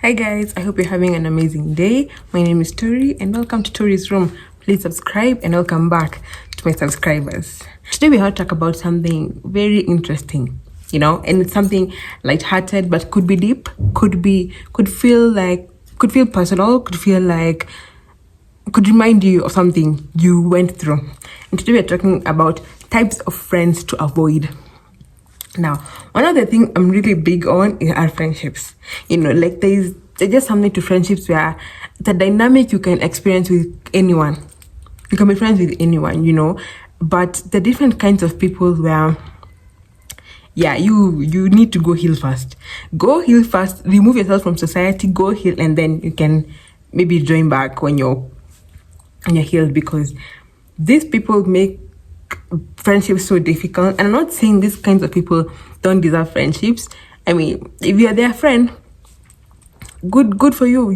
Hi guys, I hope you're having an amazing day. My name is Tori and welcome to Tori's Room. Please subscribe and welcome back to my subscribers. Today we have to talk about something very interesting, and it's something light-hearted but could be deep, could feel personal, could remind you of something you went through. And today we're talking about types of friends to avoid. Now, one of the things I'm really big on are friendships. There's just something to friendships where the dynamic you can experience with anyone. You can be friends with anyone, but the different kinds of people where, you need to go heal first. Go heal first, remove yourself from society, go heal, and then you can maybe join back when you're healed, because these people make friendships so difficult. And I'm not saying these kinds of people don't deserve friendships. I mean, if you're their friend, good for you,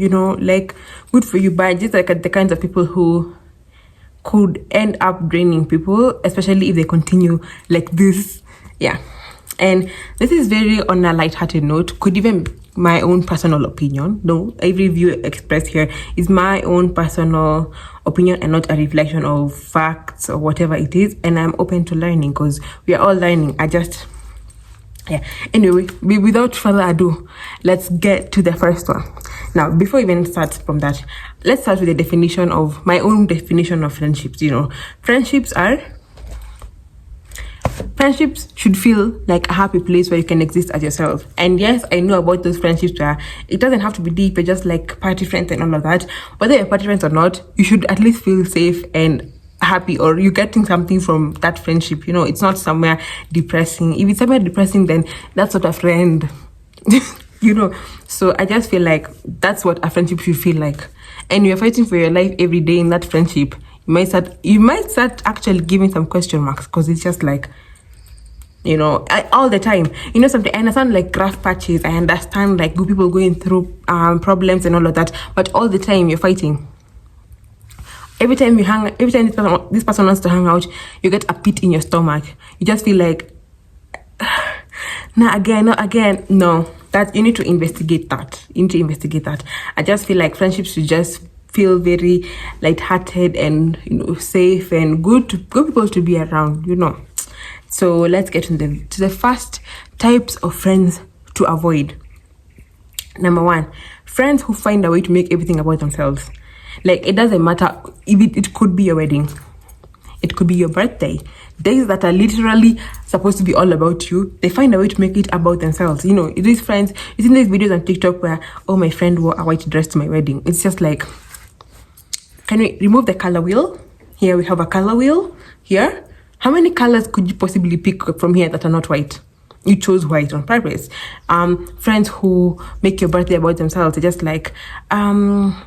good for you. But just like the kinds of people who could end up draining people, especially if they continue like this. Yeah. And this is very on a light-hearted note, could even my own personal opinion. No, every view expressed here is my own personal opinion and not a reflection of facts or whatever it is. And I'm open to learning because we are all learning. Anyway, without further ado, let's get to the first one. Now, before we even start from that, let's start with the definition of my own definition of friendships. Friendships should feel like a happy place where you can exist as yourself. And yes, I know about those friendships where it doesn't have to be deep, it's just like party friends and all of that. Whether you're party friends or not, you should at least feel safe and happy, or you're getting something from that friendship. It's not somewhere depressing. If it's somewhere depressing, then that's not a friend. So I just feel like that's what a friendship should feel like. And you're fighting for your life every day in that friendship. You might start actually giving some question marks, because it's just like, all the time. Something I understand like rough patches. I understand like good people going through problems and all of that. But all the time you're fighting. Every time this person wants to hang out, you get a pit in your stomach. You just feel like, not again. No, that you need to investigate that. I just feel like friendships should just feel very light-hearted and safe and good people to be around. So let's get to the first types of friends to avoid. Number one, friends who find a way to make everything about themselves. Like, it doesn't matter if it could be your wedding, it could be your birthday, days that are literally supposed to be all about you. They find a way to make it about themselves. These friends, you see these videos on TikTok where, oh, my friend wore a white dress to my wedding. It's just like, can we remove the color wheel? Here we have a color wheel. Here, how many colors could you possibly pick from here that are not white? You chose white on purpose. Friends who make your birthday about themselves. They're just like, I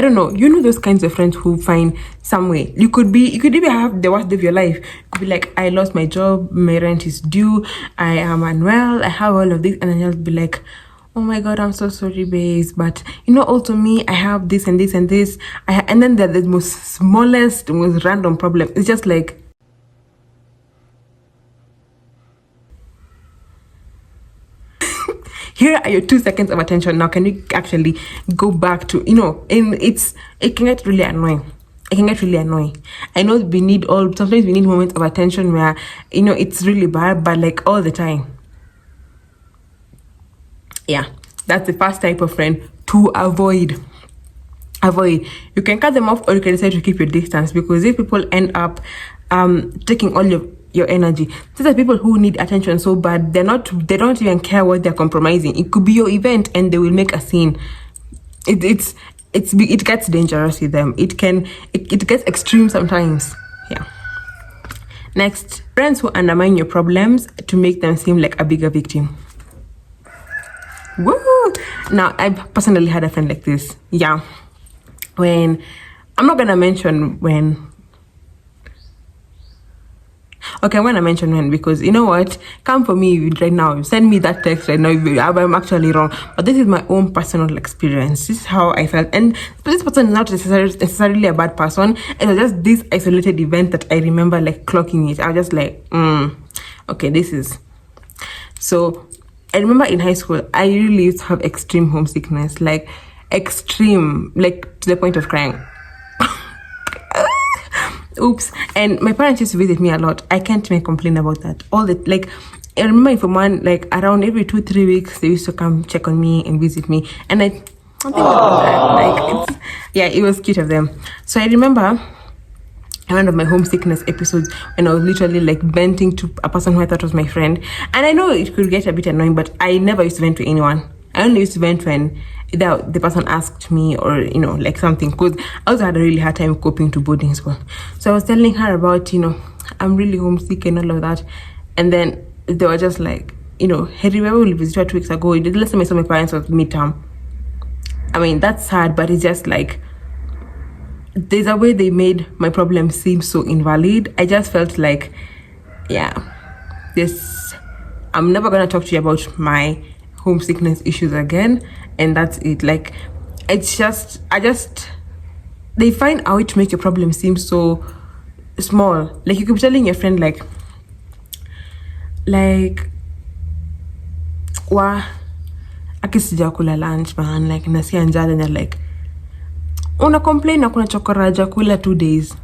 don't know. Those kinds of friends who find some way. You could even have the worst day of your life. You could be like, I lost my job, my rent is due, I am unwell, I have all of this, and then you'll be like, oh my god, I'm so sorry, babes, but also me, I have this and this and this. And then the most smallest, most random problem. It's just like, here are your 2 seconds of attention. Now, can you actually go back to, it can get really annoying. I know sometimes we need moments of attention where, it's really bad, but like all the time. Yeah, that's the first type of friend to avoid. You can cut them off, or you can decide to keep your distance, because if people end up taking all your energy, these are people who need attention so bad. They don't even care what they're compromising. It could be your event and they will make a scene. It gets dangerous with them. It gets extreme sometimes. Yeah. Next, friends who undermine your problems to make them seem like a bigger victim. Woo! Now, I personally had a friend like this. Yeah. I'm not gonna mention when. Okay, when I mention when, because you know what? Come for me right now. Send me that text right now. I'm actually wrong. But this is my own personal experience. This is how I felt. And this person is not necessarily a bad person. It was just this isolated event that I remember like clocking it. I was just like, okay, this is. So I remember in high school, I really used to have extreme homesickness, like extreme, like to the point of crying. Oops. And my parents used to visit me a lot. I can't even complain about that. All the, like, I remember for one, like around every 2-3 weeks, they used to come check on me and visit me. And I think about that. Like, yeah, it was cute of them. So I remember one of my homesickness episodes when I was literally like venting to a person who I thought was my friend. And I know it could get a bit annoying, but I never used to vent to anyone. I only used to vent when either the person asked me or, you know, like something. Because I also had a really hard time coping to boarding school. So I was telling her about, you know, I'm really homesick and all of that. And then they were just like, you know, Harry, where will visit her 2 weeks ago? The last time I saw my parents was midterm. I mean, that's sad, but it's just like, there's a way they made my problem seem so invalid. I just felt like, yeah, I'm never gonna talk to you about my homesickness issues again, and that's it. Like, it's just, they find a way to make your problem seem so small. Like, you could be telling your friend like, akisija kula lunch man, like nasia njala, and you're like, una complain na kuna chokora jakula 2 days.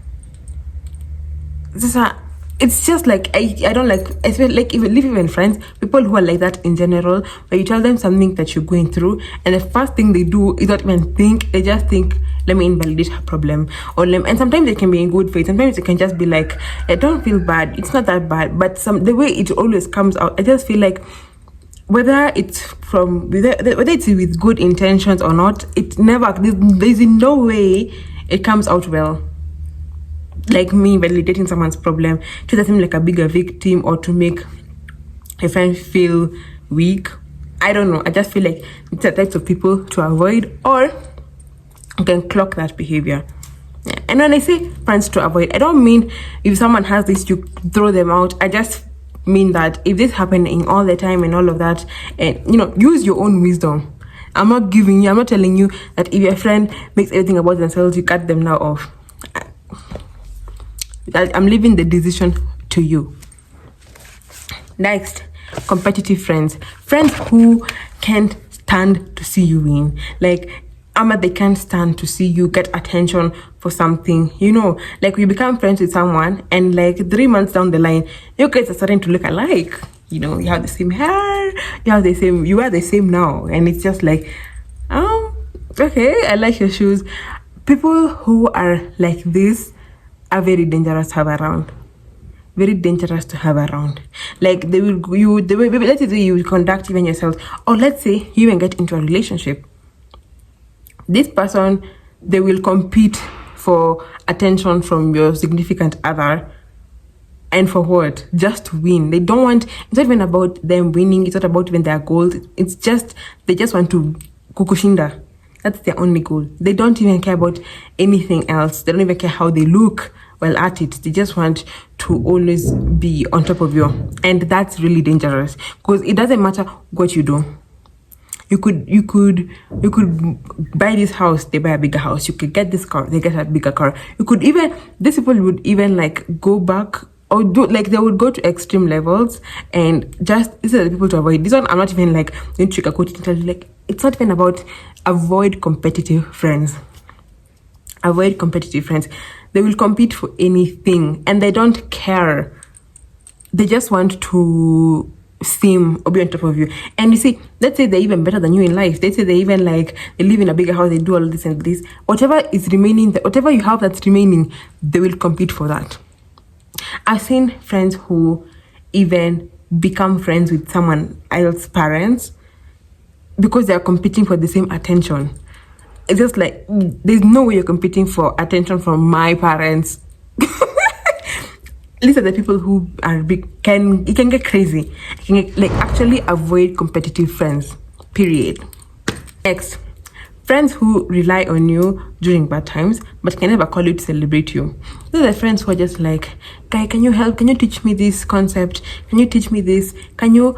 It's just like, I don't like, I feel like even friends, people who are like that in general, but you tell them something that you're going through, and the first thing they do is not even think, they just think, let me invalidate her problem. And sometimes they can be in good faith, sometimes they can just be like, I don't feel bad, it's not that bad, but the way it always comes out, I just feel like, whether it's with good intentions or not, there's in no way it comes out well. Like me validating someone's problem to seem like a bigger victim or to make a friend feel weak. I don't know. I just feel like it's the types of people to avoid, or you can clock that behavior. Yeah. And when I say friends to avoid, I don't mean if someone has this, you throw them out. I just mean that if this happening all the time and all of that, and you know, use your own wisdom. I'm not telling you that if your friend makes everything about themselves, you cut them now off. I'm leaving the decision to you. Next, competitive friends who can't stand to see you win. Like, they can't stand to see you get attention for something, you know. Like, you become friends with someone and like 3 months down the line, you guys are starting to look alike. You know, you have the same hair, you are the same now, and it's just like, okay, I like your shoes. People who are like this are very dangerous to have around. Very dangerous to have around. Like, let's say you will conduct even yourself, or let's say you even get into a relationship. This person, they will compete for attention from your significant other. And for what? Just to win. They don't want, it's not even about them winning, it's not about even their goals. It's just, they just want to kukushinda. That's their only goal. They don't even care about anything else. They don't even care how they look while at it. They just want to always be on top of you. And that's really dangerous, because it doesn't matter what you do. You could buy this house, they buy a bigger house. You could get this car, they get a bigger car. You could even, these people would even like go back or do, like, they would go to extreme levels, and just, these are the people to avoid. This one, I'm not even like going to sugarcoat it and tell you, like, it's not even about, avoid competitive friends. Avoid competitive friends. They will compete for anything and they don't care. They just want to seem or be on top of you. And you see, let's say they're even better than you in life. Let's say they even like, they live in a bigger house, they do all this and this. Whatever is remaining, whatever you have that's remaining, they will compete for that. I've seen friends who even become friends with someone else's parents because they are competing for the same attention. It's just like, there's no way you're competing for attention from my parents. These are the people who are big, it can get crazy. It can get, like, actually avoid competitive friends, period. Next, friends who rely on you during bad times but can never call you to celebrate you. These are the friends who are just like, guy, can you help? Can you teach me this concept? Can you teach me this? Can you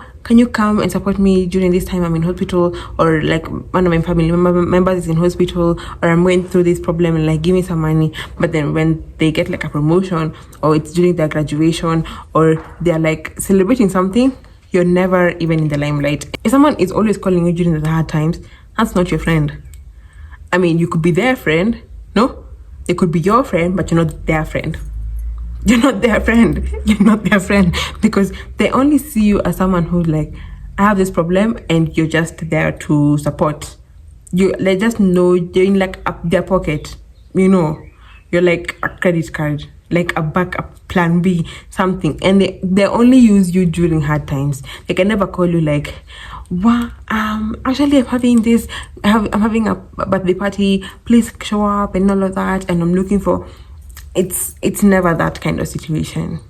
come and support me during this time I'm in hospital? Or like, one of my family members is in hospital, or I'm going through this problem, and like, give me some money. But then when they get like a promotion, or it's during their graduation, or they're like celebrating something, you're never even in the limelight. If someone is always calling you during the hard times, that's not your friend. I mean, you could be their friend, no? They could be your friend, but you're not their friend. You're not their friend. You're not their friend, because they only see you as someone who like, I have this problem, and you're just there to support. They just know you're in like their pocket, you know. You're like a credit card, like a backup plan B, something. And they only use you during hard times. They can never call you like, wow, actually I'm having this, I'm having a birthday party, please show up and all of that, and I'm looking for, it's never that kind of situation.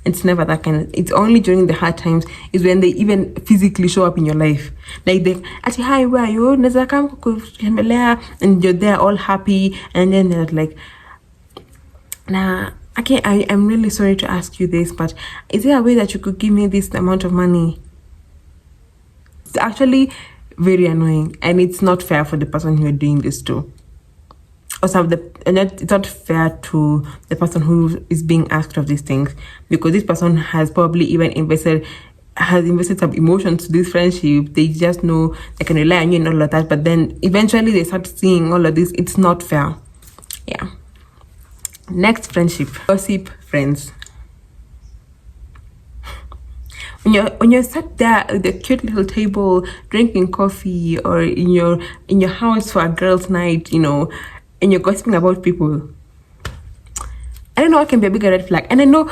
It's never that kind of, it's only during the hard times is when they even physically show up in your life. Like they actually, hi, where are you? Naeza come kukutembelea, and you're there all happy, and then they're like, nah, okay, I'm really sorry to ask you this, but is there a way that you could give me this amount of money? It's actually very annoying, and it's not fair for the person you're doing this to. Also, it's not fair to the person who is being asked of these things, because this person has probably even invested some emotions to this friendship. They just know they can rely on you and all of that, but then eventually they start seeing all of this. It's not fair. Yeah. Next, friendship. Gossip friends. When you're sat there at the cute little table drinking coffee, or in your house for a girls' night, you know, and you're gossiping about people, I don't know what can be a bigger red flag. And I know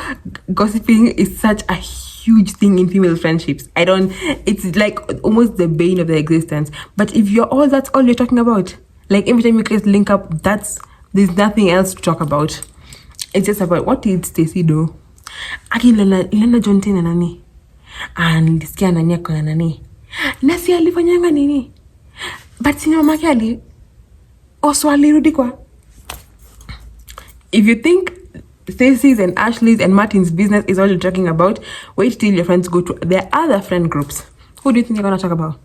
gossiping is such a huge thing in female friendships. It's like almost the bane of their existence. But if that's all you're talking about, like every time you guys link up, there's nothing else to talk about. It's just about, what did Stacy do? Aki Ilana Jonte na nani? Nilisikia nani yako na nani? Nasi alifanyanga nini? But sina mamake alirudi kwa. If you think Stacy's and Ashley's and Martin's business is all you're talking about, wait till your friends go to their other friend groups. Who do you think you're gonna talk about?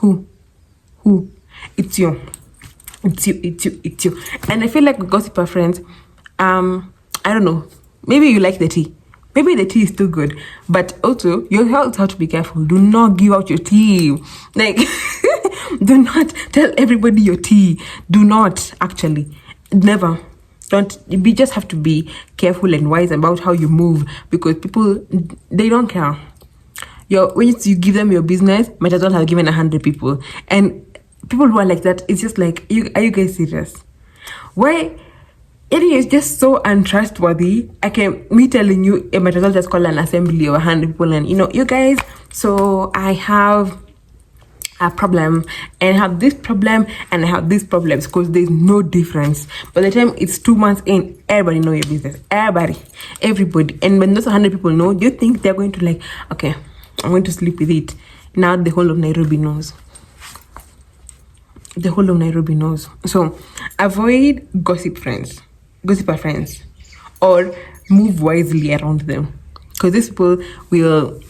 Who? It's you. It's you. And I feel like gossiper friends, I don't know, maybe you like the tea. Maybe the tea is too good, but also you have to be careful. Do not give out your tea. Like, do not tell everybody your tea. Do not, actually. Never. Don't. You just have to be careful and wise about how you move, because people, they don't care. When you give them your business, might as well have given 100 people. And people who are like that, it's just like, are you guys serious? Why? It is just so untrustworthy. Me telling you, I might as well just call an assembly of 100 people and, you guys, so I have a problem, and I have this problem, and I have these problems, because there's no difference. By the time it's 2 months in, everybody know your business. Everybody. And when those 100 people know, do you think they're going to like, okay, I'm going to sleep with it? Now the whole of Nairobi knows. The whole of Nairobi knows. So avoid gossip friends. Gossiper friends, or move wisely around them, because these people will,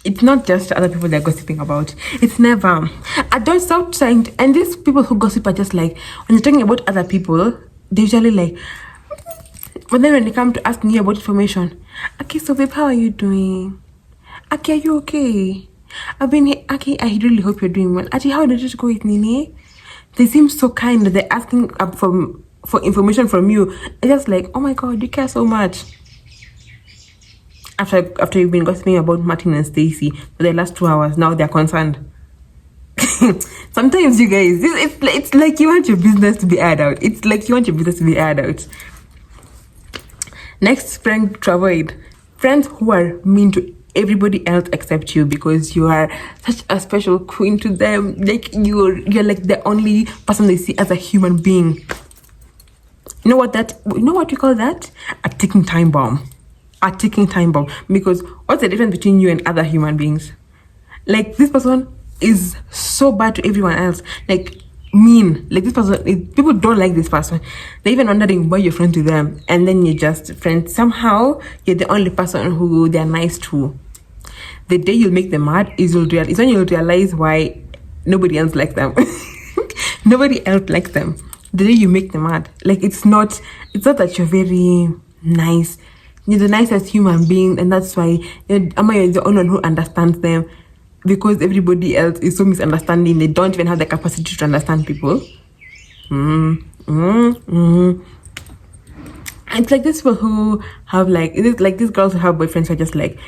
it's not just other people they're gossiping about. It's never, I don't stop trying to, and these people who gossip are just like, when you're talking about other people, they usually like, but then when they come to asking you about information, okay, so babe, how are you doing? Okay, are you okay? Okay, I really hope you're doing well. Actually, how did it go with Nini? They seem so kind that they're asking for information from you. It's just like, oh my god, you care so much. After you've been gossiping about Martin and Stacy for the last 2 hours, now they're concerned. Sometimes you guys, it's like you want your business to be aired out. It's like you want your business to be aired out. Next, friend to avoid. Friends who are mean to everybody else except you, because you are such a special queen to them. Like you're like the only person they see as a human being. You know what you call that? A ticking time bomb. A ticking time bomb. Because what's the difference between you and other human beings? Like, this person is so bad to everyone else. Like, mean. Like, this person, people don't like this person. They're even wondering why you're friends with them. And then you're just friends. Somehow, you're the only person who they're nice to. The day you'll make them mad is when you'll realize why nobody else likes them. Nobody else likes them. The day you make them mad. Like, it's not that you're very nice. you're the nicest human being, and that's why you're the only one who understands them, because everybody else is so misunderstanding. They don't even have the capacity to understand people. It's like these people who have like, it's like these girls who have boyfriends who are just like,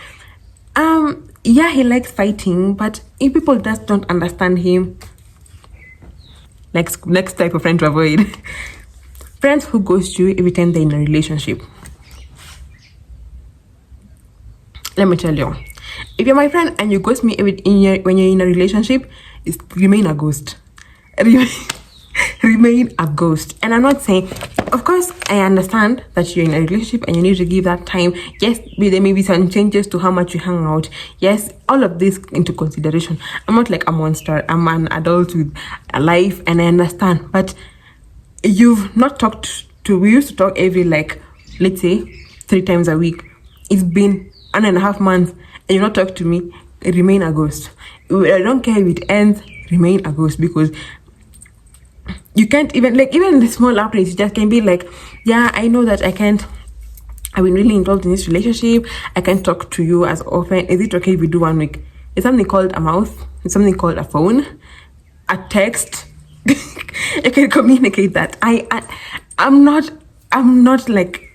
yeah, he likes fighting, but if people just don't understand him, next type of friend to avoid. Friends who ghost you every time they're in a relationship. Let me tell you, if you're my friend and you ghost me when you're in a relationship, remain a ghost. Remain a ghost. And I'm not saying, of course, I understand that you're in a relationship and you need to give that time. Yes, there may be some changes to how much you hang out. Yes, all of this into consideration. I'm not like a monster. I'm an adult with a life, and I understand. But you've not talked to, we used to talk every, like, let's say 3 times a week. It's been 1.5 months and you not talk to me. Remain a ghost. I don't care if it ends, remain a ghost, because you can't even, like, even the small outrage, you just can be like, yeah, I know that I've been really involved in this relationship, I can't talk to you as often. Is it okay if we do 1 week? It's something called a mouth, it's something called a phone, a text. You can communicate that. I'm not like,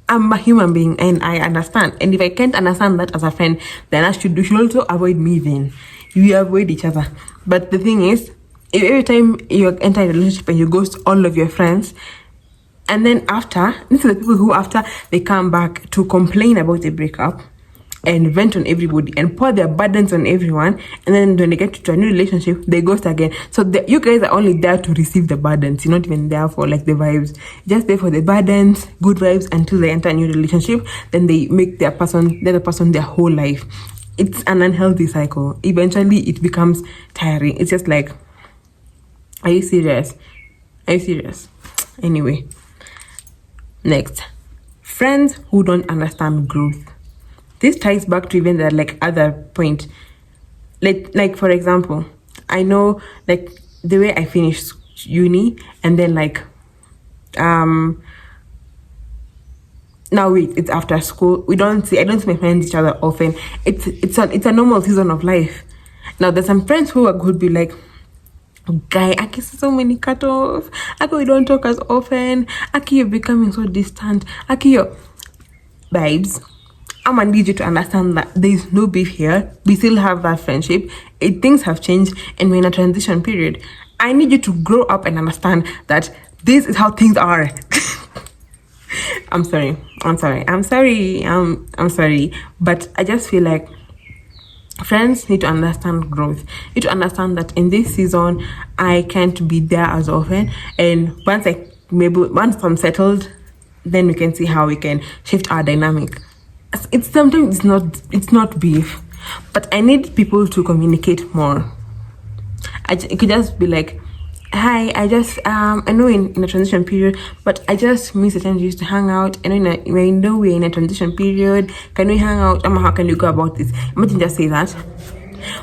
I'm a human being and I understand. And if I can't understand that as a friend, then you should also avoid me then. You avoid each other. But the thing is, if every time you enter a relationship and you ghost all of your friends, and then after, these are the people who after they come back to complain about the breakup and vent on everybody and pour their burdens on everyone, and then when they get to a new relationship, they ghost again. So you guys are only there to receive the burdens. You're not even there for like the vibes. You're just there for the burdens, good vibes, until they enter a new relationship. Then they make the person their whole life. It's an unhealthy cycle. Eventually, it becomes tiring. It's just like, are you serious? Are you serious? Anyway, next, friends who don't understand growth. This ties back to even the like other point. Like for example, I know like the way I finished uni, and then like now wait, it's after school. I don't see my friends each other often. It's a normal season of life. Now there's some friends who could be like, guy, Aki, so many cut off. Aki, we don't talk as often. Aki, you're becoming so distant. Aki, you're babes. I'm gonna need you to understand that there is no beef here. We still have that friendship. Things have changed and we're in a transition period. I need you to grow up and understand that this is how things are. I'm sorry. But I just feel like friends need to understand growth. Need to understand that in this season, I can't be there as often. And once I'm settled, then we can see how we can shift our dynamic. Sometimes it's not beef, but I need people to communicate more. It could just be like, hi, I know in a transition period, but I just miss the time we used to hang out. And I know we're in a transition period. Can we hang out? How can you go about this? Imagine just say that.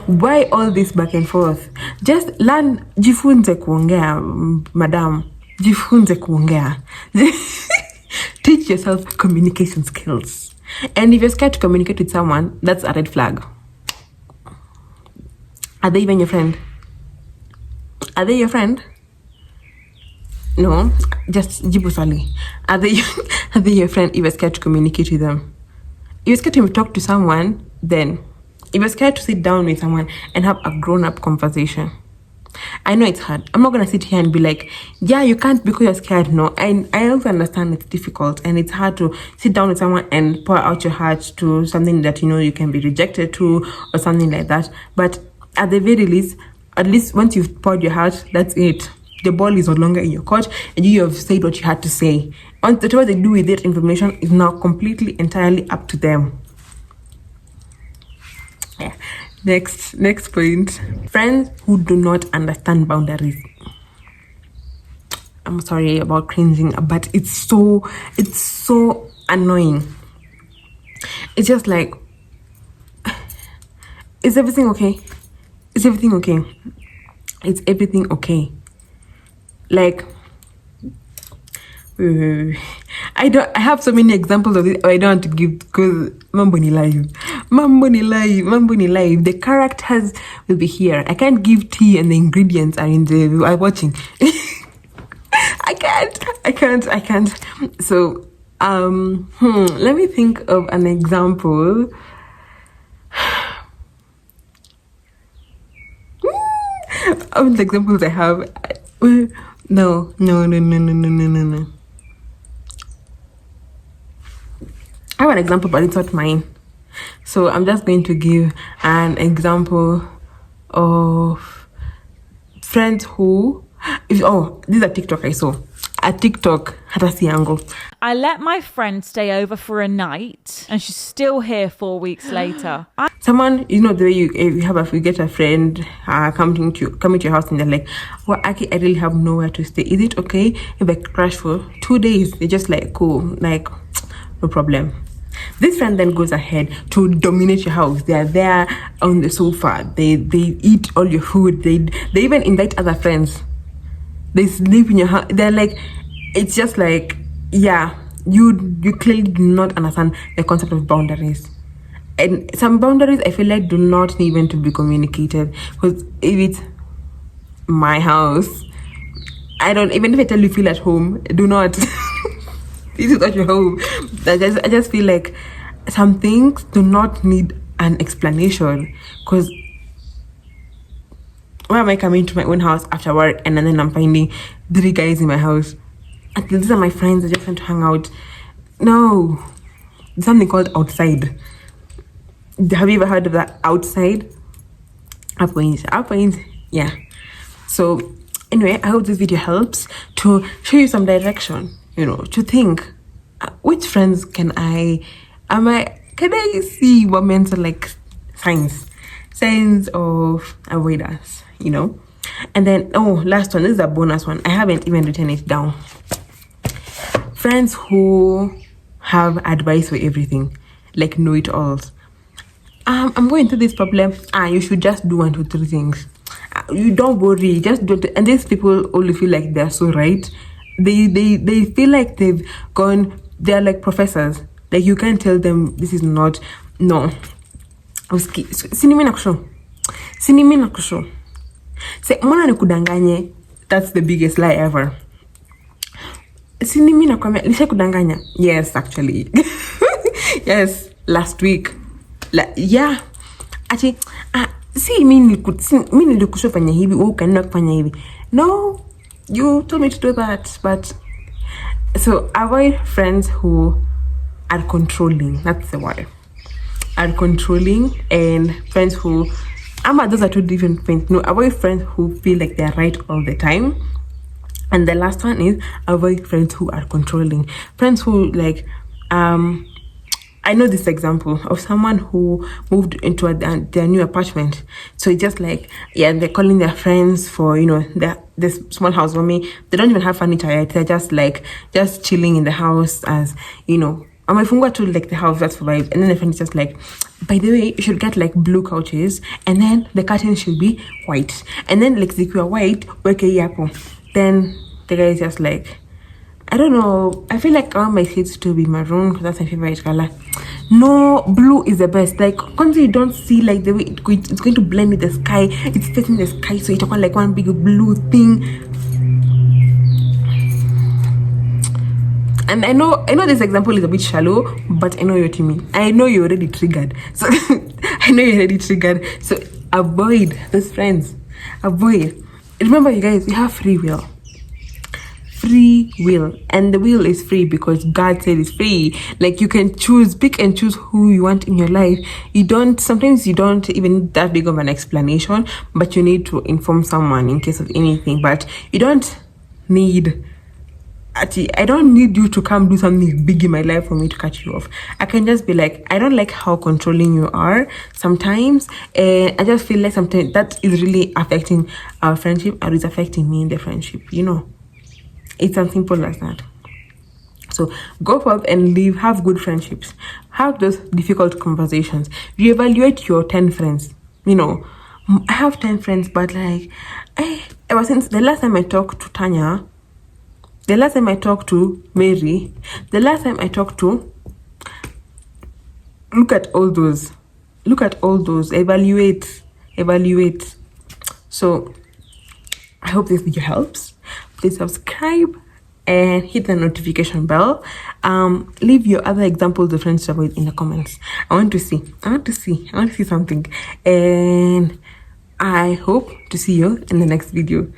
Why all this back and forth? Just learn, jifunze kuongea, madam. Jifunze kuongea. Teach yourself communication skills. And if you're scared to communicate with someone, that's a red flag. Are they even your friend? Are they your friend? No, just jibu swali. Are they your friend if you're scared to communicate with them? If you're scared to talk to someone, then if you're scared to sit down with someone and have a grown-up conversation, I know it's hard. I'm not gonna sit here and be like, yeah, you can't because you're scared. No, I also understand it's difficult and it's hard to sit down with someone and pour out your heart to something that you know you can be rejected to or something like that. But at the very least, at least once you've poured your heart, that's it. The ball is no longer in your court and you have said what you had to say. Whatever they do with that information is now completely, entirely up to them. Yeah. Next point. Friends who do not understand boundaries. I'm sorry about cringing, but it's so annoying. It's just like, is everything okay? Is everything okay? Is everything okay? Like, I have so many examples of it. I don't want to give because mambo ni live. The characters will be here. I can't give tea and the ingredients are in the I'm watching. I can't. So let me think of an example. Of the examples I have. No. I have an example, but it's not mine. So I'm just going to give an example of friends who, this is a TikTok I saw. A TikTok, hata si yangu. I let my friend stay over for a night and she's still here 4 weeks later. Someone, the way you get a friend coming to your house and they're like, well, I really have nowhere to stay. Is it okay if I crash for 2 days? They're just like, cool, like, no problem. This friend then goes ahead to dominate your house. They are there on the sofa. They eat all your food. They even invite other friends. They sleep in your house. They're like, it's just like, yeah, you clearly do not understand the concept of boundaries. And some boundaries I feel like do not need even to be communicated, because if it's my house, even if I tell you feel at home, do not. This is not your home. I just feel like some things do not need an explanation, because why am I coming to my own house after work and then I'm finding 3 guys in my house? And these are my friends, I just want to hang out. No. There's something called outside. Have you ever heard of that? Outside? Upways. Yeah. So anyway, I hope this video helps to show you some direction, to think, which friends can I see moments of like signs of avoidance, And then, last one, this is a bonus one. I haven't even written it down. Friends who have advice for everything, like know-it-alls. I'm going through this problem. You should just do 1, 2, 3 things. You don't worry, just do it. And these people only feel like they're so right. They feel like they're like professors. Like you can't tell them this is not. No. Sinimi nakusho. Say mwana nikudanganye. That's the biggest lie ever. Sinimi nakwambia lisha kudanganya. Yes, actually. Yes, last week. Yeah. Actually, see mimi nilikusho fanya hivi, ukaenda kufanya hivi. No, you told me to do that, but so avoid friends who are controlling. That's the word. Are controlling, and friends who those are 2 different things. No, avoid friends who feel like they're right all the time. And the last one is avoid friends who are controlling. Friends who like I know this example of someone who moved into their new apartment. So it's just like, yeah, they're calling their friends for, this small housewarming. They don't even have furniture yet. They're just chilling in the house as, amefungwa to like the house, that's for vibes. And then the friend is just like, by the way, you should get like blue couches, and then the curtains should be white. And then like zikiwa white, weke yapo. Then the guy is just like, I don't know. I feel like I want my kids to be maroon because that's my favorite color. No, blue is the best. Like, once you don't see like the way it's going to blend with the sky. It's facing the sky, so it's like one big blue thing. And I know this example is a bit shallow, but I know you're to me. I know you're already triggered. So So avoid those friends. Avoid. Remember, you guys, you have free will. And the will is free because God said it's free. Like you can pick and choose who you want in your life. Sometimes you don't even need that big of an explanation, but you need to inform someone in case of anything. But you don't need, I don't need you to come do something big in my life for me to cut you off. I can just be like, I don't like how controlling you are sometimes, and I just feel like sometimes that is really affecting our friendship, or is affecting me in the friendship, It's as simple as that. So go forth and have good friendships. Have those difficult conversations. Reevaluate your 10 friends. I have 10 friends, but like, ever since the last time I talked to Tanya, The last time I talked to Mary, the last time I talked to, look at all those, evaluate. So I hope this video helps. Please subscribe and hit the notification bell. Leave your other examples of friends to avoid in the comments. I want to see something, and I hope to see you in the next video.